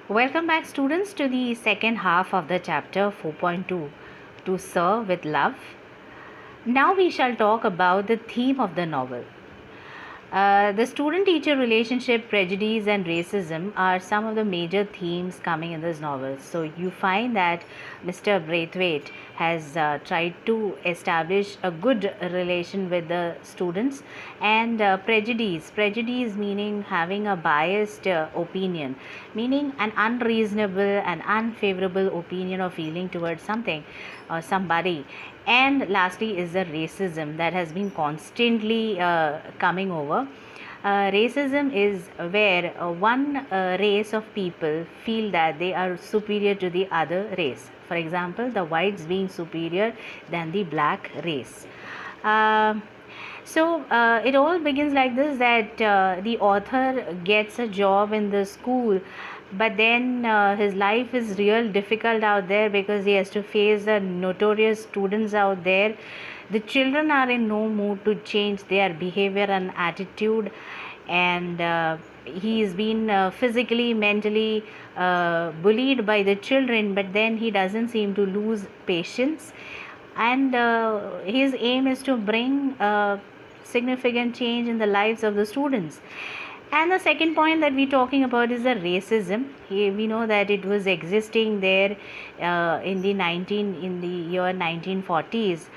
Welcome back, students, to the second half of the chapter 4.2, To Serve with Love. Now we shall talk about the theme of the novel. The student teacher relationship, prejudice, and racism are some of the major themes coming in this novel. So, you find that Mr. Braithwaite has tried to establish a good relation with the students, and prejudice meaning having a biased opinion, meaning an unreasonable and unfavorable opinion or feeling towards something or somebody. And lastly is the racism that has been constantly coming over. Racism is where one race of people feel that they are superior to the other race. For example, the whites being superior than the black race. So it all begins like this, that the author gets a job in the school, but then his life is real difficult out there because he has to face the notorious students out there. The children are in no mood to change their behavior and attitude, and he's been physically, mentally bullied by the children, but then he doesn't seem to lose patience, and his aim is to bring significant change in the lives of the students. And the second point that we're talking about is the racism. We know that it was existing there in the year 1940s,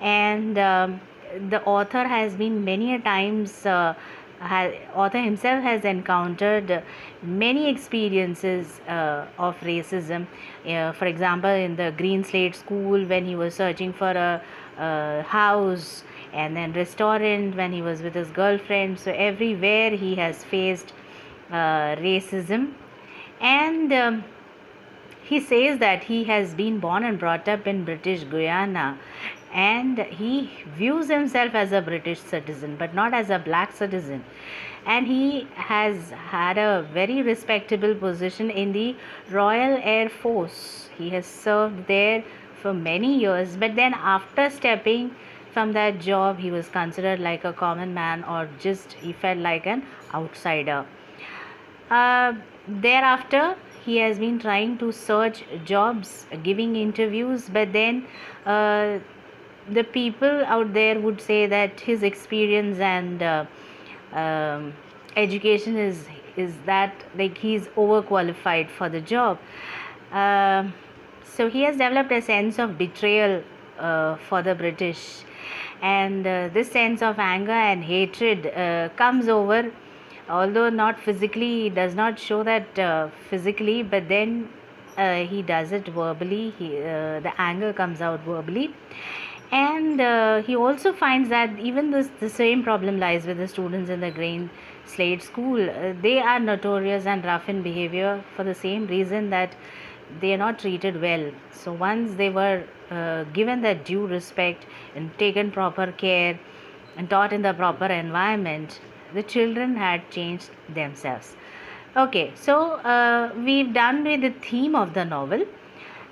and the author has been many a times. Author himself has encountered many experiences of racism. For example, in the Green Slate School, when he was searching for a house, and then restaurant when he was with his girlfriend. So everywhere he has faced racism, and he says that he has been born and brought up in British Guyana, and he views himself as a British citizen but not as a black citizen, and he has had a very respectable position in the Royal Air Force. He has served there for many years, but then after stepping from that job, he was considered like a common man, or just he felt like an outsider. Thereafter, he has been trying to search jobs, giving interviews, but then the people out there would say that his experience and education is that like he's overqualified for the job. So he has developed a sense of betrayal for the British, and this sense of anger and hatred comes over, although not physically. He does not show that physically, but then he does it verbally. The anger comes out verbally, and he also finds that even the same problem lies with the students in the Green Slate School. They are notorious and rough in behavior for the same reason that they are not treated well. So once they were given that due respect and taken proper care and taught in the proper environment, the children had changed themselves. Okay, so we've done with the theme of the novel.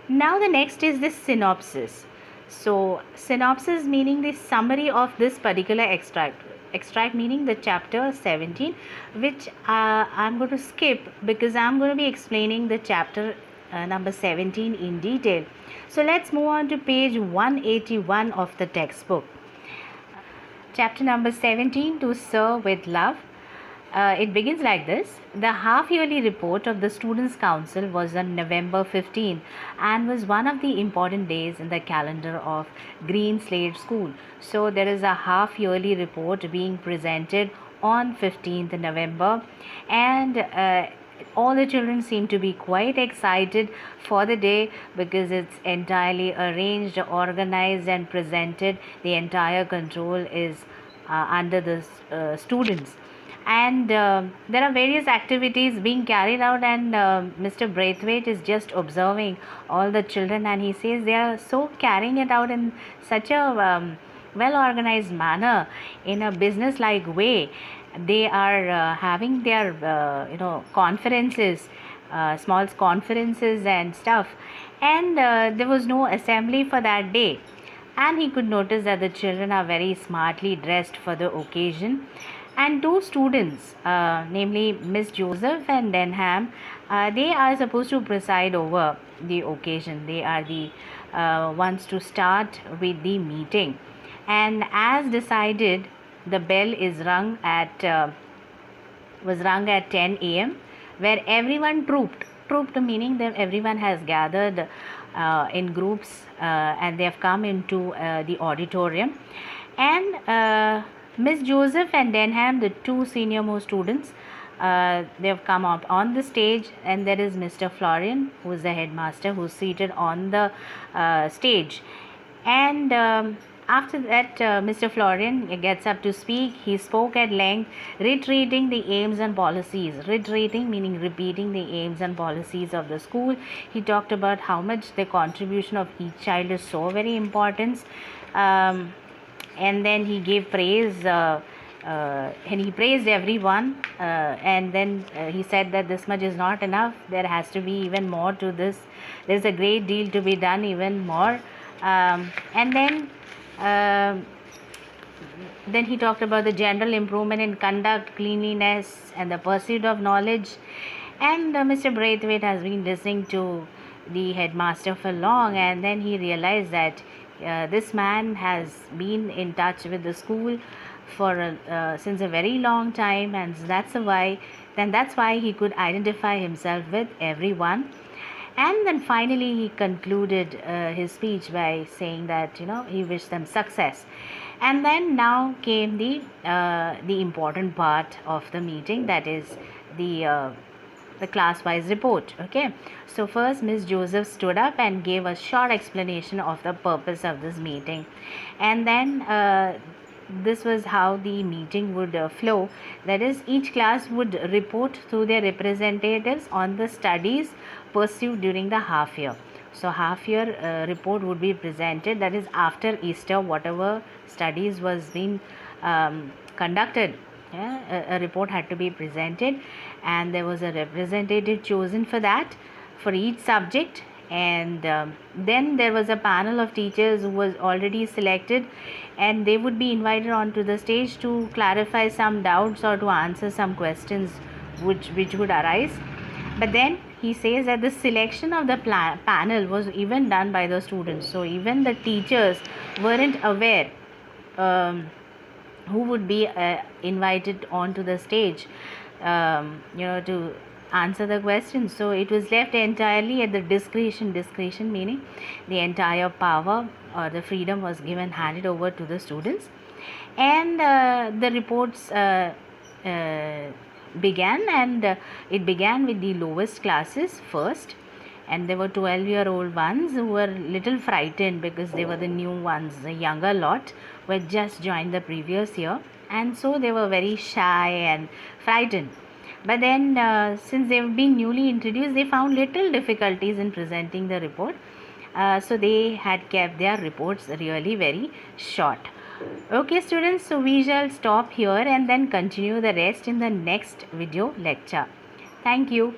Now the next is the synopsis. So synopsis meaning the summary of this particular extract meaning the chapter 17, which I'm going to skip because I'm going to be explaining the chapter number 17 in detail. So let's move on to page 181 of the textbook. Chapter number 17, To Serve with Love. It begins like this. The half-yearly report of the Students' Council was on November 15 and was one of the important days in the calendar of Green Slate School. So there is a half-yearly report being presented on 15th November, and all the children seem to be quite excited for the day because it's entirely arranged, organized, and presented. The entire control is under the students, and there are various activities being carried out, and Mr. Braithwaite is just observing all the children, and he says they are so carrying it out in such a well organized manner, in a business like way. They are having their conferences, small conferences and stuff, and there was no assembly for that day. and he could notice that the children are very smartly dressed for the occasion. And two students, namely Miss Joseph and Denham, they are supposed to preside over the occasion. They are the ones to start with the meeting. And as decided, the bell is rung at was rung at 10 a.m., where everyone trooped meaning that everyone has gathered in groups, and they have come into the auditorium. And Miss Joseph and Denham, the two senior most students, they have come up on the stage, and there is Mr. Florian, who is the headmaster, who is seated on the stage. And after that, Mr. Florian gets up to speak. He spoke at length, reiterating the aims and policies. Reiterating meaning repeating the aims and policies of the school. He talked about how much the contribution of each child is so very important. And then he gave praise, and he praised everyone. And then he said that this much is not enough. There has to be even more to this. There's a great deal to be done, even more. And then he talked about the general improvement in conduct, cleanliness, and the pursuit of knowledge. And Mr. Braithwaite has been listening to the headmaster for long, and then he realized that this man has been in touch with the school for since a very long time, and that's why he could identify himself with everyone. And then finally he concluded his speech by saying that he wished them success. And then now came the important part of the meeting, that is the class wise report. Okay, so first Miss Joseph stood up and gave a short explanation of the purpose of this meeting, and then this was how the meeting would flow. That is, each class would report through their representatives on the studies pursued during the half year. So half year report would be presented, that is after Easter, whatever studies was being conducted. A report had to be presented, and there was a representative chosen for that, for each subject. And then there was a panel of teachers who was already selected, and they would be invited onto the stage to clarify some doubts or to answer some questions which would arise. But then he says that the selection of the panel was even done by the students. So even the teachers weren't aware who would be invited onto the stage to answer the questions. So it was left entirely at the discretion meaning the entire power or the freedom was handed over to the students. And the reports began, and it began with the lowest classes first, and there were 12-year-old ones who were little frightened because they were the new ones, the younger lot who had just joined the previous year, and so they were very shy and frightened. But then since they've been newly introduced, they found little difficulties in presenting the report, so they had kept their reports really very short. Okay students, so we shall stop here and then continue the rest in the next video lecture. Thank you.